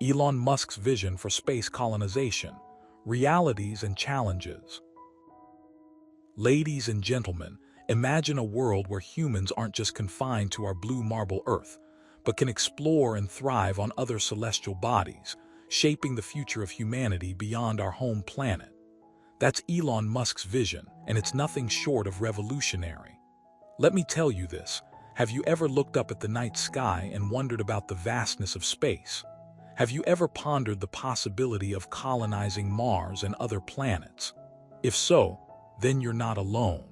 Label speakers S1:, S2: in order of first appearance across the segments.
S1: Elon Musk's vision for space colonization, realities and challenges. Ladies and gentlemen, imagine a world where humans aren't just confined to our blue marble Earth, but can explore and thrive on other celestial bodies, shaping the future of humanity beyond our home planet. That's Elon Musk's vision, and it's nothing short of revolutionary. Let me tell you this, have you ever looked up at the night sky and wondered about the vastness of space? Have you ever pondered the possibility of colonizing Mars and other planets? If so, then you're not alone.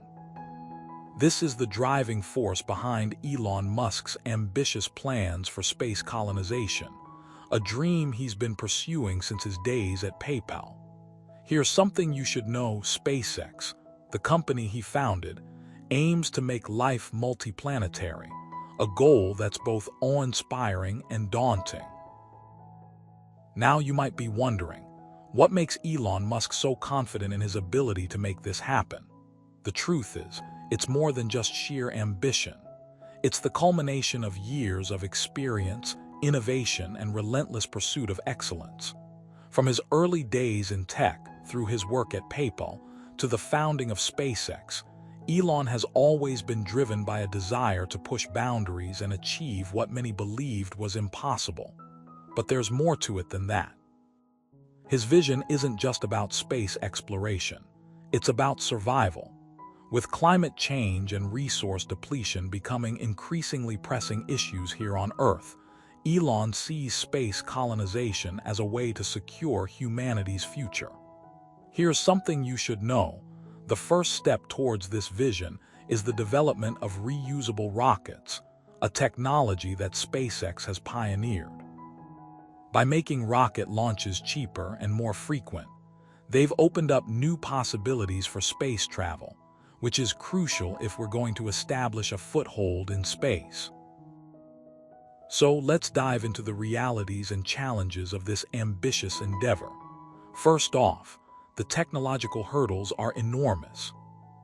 S1: This is the driving force behind Elon Musk's ambitious plans for space colonization, a dream he's been pursuing since his days at PayPal. Here's something you should know: SpaceX, the company he founded, aims to make life multiplanetary, a goal that's both awe-inspiring and daunting. Now you might be wondering, what makes Elon Musk so confident in his ability to make this happen? The truth is, it's more than just sheer ambition. It's the culmination of years of experience, innovation, and relentless pursuit of excellence. From his early days in tech, through his work at PayPal, to the founding of SpaceX, Elon has always been driven by a desire to push boundaries and achieve what many believed was impossible. But there's more to it than that. His vision isn't just about space exploration. It's about survival. With climate change and resource depletion becoming increasingly pressing issues here on Earth, Elon sees space colonization as a way to secure humanity's future. Here's something you should know. The first step towards this vision is the development of reusable rockets, a technology that SpaceX has pioneered. By making rocket launches cheaper and more frequent, they've opened up new possibilities for space travel, which is crucial if we're going to establish a foothold in space. So let's dive into the realities and challenges of this ambitious endeavor. First off, the technological hurdles are enormous.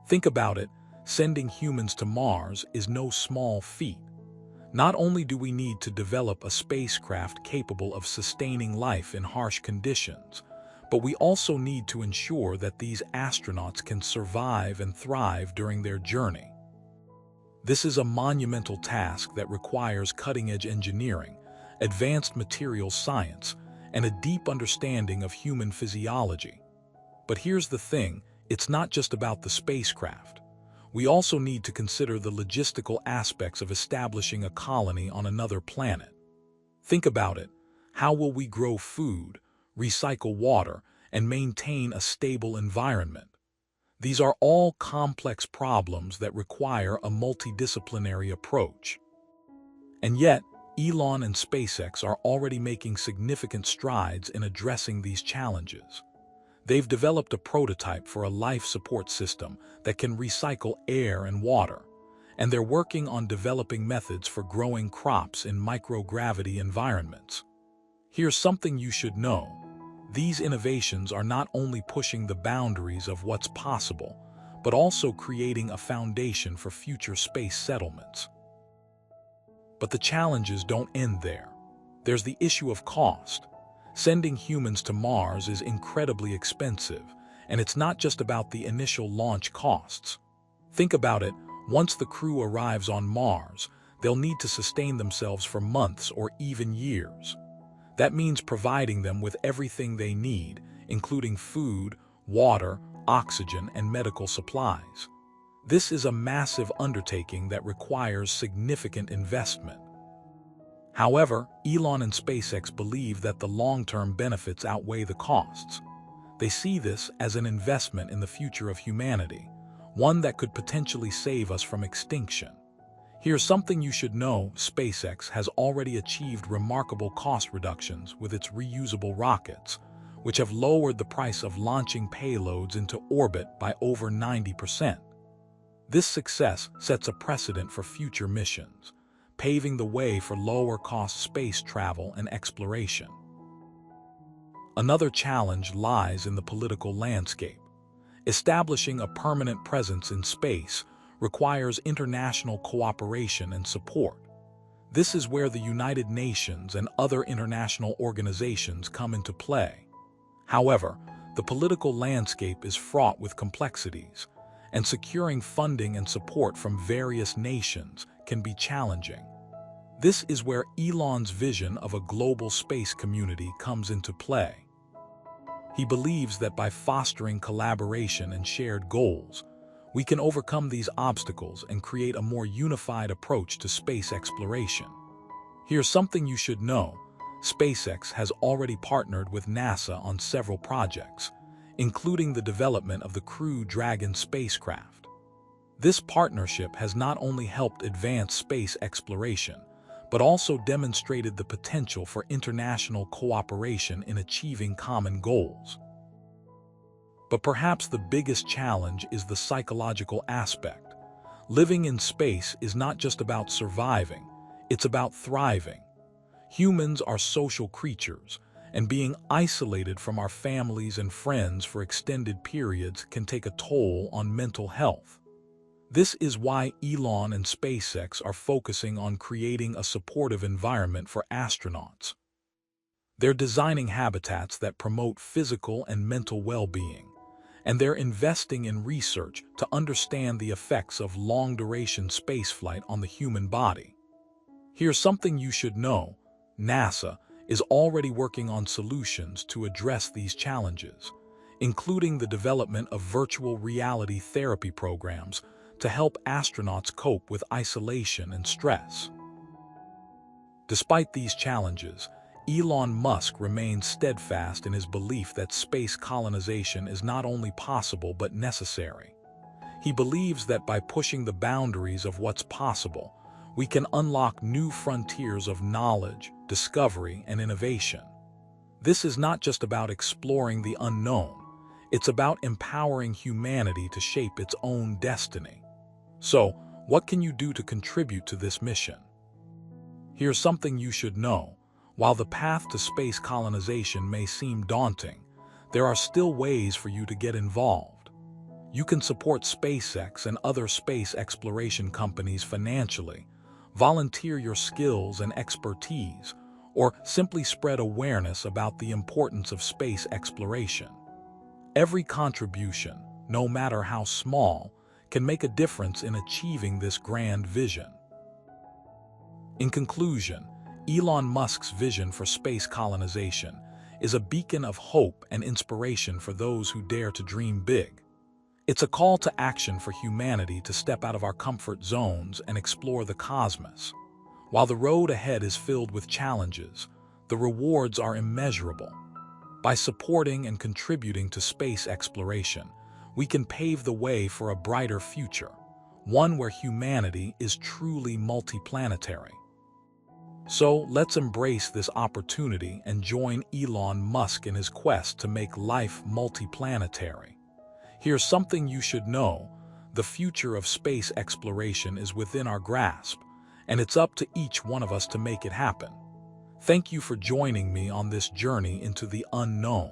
S1: Think about it, sending humans to Mars is no small feat. Not only do we need to develop a spacecraft capable of sustaining life in harsh conditions, but we also need to ensure that these astronauts can survive and thrive during their journey. This is a monumental task that requires cutting-edge engineering, advanced materials science, and a deep understanding of human physiology. But here's the thing, it's not just about the spacecraft. We also need to consider the logistical aspects of establishing a colony on another planet. Think about it. How will we grow food, recycle water, and maintain a stable environment? These are all complex problems that require a multidisciplinary approach. And yet, Elon and SpaceX are already making significant strides in addressing these challenges. They've developed a prototype for a life support system that can recycle air and water, and they're working on developing methods for growing crops in microgravity environments. Here's something you should know. These innovations are not only pushing the boundaries of what's possible, but also creating a foundation for future space settlements. But the challenges don't end there. There's the issue of cost. Sending humans to Mars is incredibly expensive, and it's not just about the initial launch costs. Think about it, once the crew arrives on Mars, they'll need to sustain themselves for months or even years. That means providing them with everything they need, including food, water, oxygen, and medical supplies. This is a massive undertaking that requires significant investment. However, Elon and SpaceX believe that the long-term benefits outweigh the costs. They see this as an investment in the future of humanity, one that could potentially save us from extinction. Here's something you should know: SpaceX has already achieved remarkable cost reductions with its reusable rockets, which have lowered the price of launching payloads into orbit by over 90%. This success sets a precedent for future missions, paving the way for lower-cost space travel and exploration. Another challenge lies in the political landscape. Establishing a permanent presence in space requires international cooperation and support. This is where the United Nations and other international organizations come into play. However, the political landscape is fraught with complexities, and securing funding and support from various nations can be challenging. This is where Elon's vision of a global space community comes into play. He believes that by fostering collaboration and shared goals, we can overcome these obstacles and create a more unified approach to space exploration. Here's something you should know. SpaceX has already partnered with NASA on several projects, including the development of the Crew Dragon spacecraft. This partnership has not only helped advance space exploration, but also demonstrated the potential for international cooperation in achieving common goals. But perhaps the biggest challenge is the psychological aspect. Living in space is not just about surviving, it's about thriving. Humans are social creatures, and being isolated from our families and friends for extended periods can take a toll on mental health. This is why Elon and SpaceX are focusing on creating a supportive environment for astronauts. They're designing habitats that promote physical and mental well-being, and they're investing in research to understand the effects of long-duration spaceflight on the human body. Here's something you should know. NASA is already working on solutions to address these challenges, including the development of virtual reality therapy programs to help astronauts cope with isolation and stress. Despite these challenges, Elon Musk remains steadfast in his belief that space colonization is not only possible but necessary. He believes that by pushing the boundaries of what's possible, we can unlock new frontiers of knowledge, discovery, and innovation. This is not just about exploring the unknown, it's about empowering humanity to shape its own destiny. So, what can you do to contribute to this mission? Here's something you should know. While the path to space colonization may seem daunting, there are still ways for you to get involved. You can support SpaceX and other space exploration companies financially, volunteer your skills and expertise, or simply spread awareness about the importance of space exploration. Every contribution, no matter how small, can make a difference in achieving this grand vision. In conclusion, Elon Musk's vision for space colonization is a beacon of hope and inspiration for those who dare to dream big. It's a call to action for humanity to step out of our comfort zones and explore the cosmos. While the road ahead is filled with challenges, the rewards are immeasurable. By supporting and contributing to space exploration, we can pave the way for a brighter future, one where humanity is truly multiplanetary. So let's embrace this opportunity and join Elon Musk in his quest to make life multiplanetary. Here's something you should know. The future of space exploration is within our grasp, and it's up to each one of us to make it happen. Thank you for joining me on this journey into the unknown.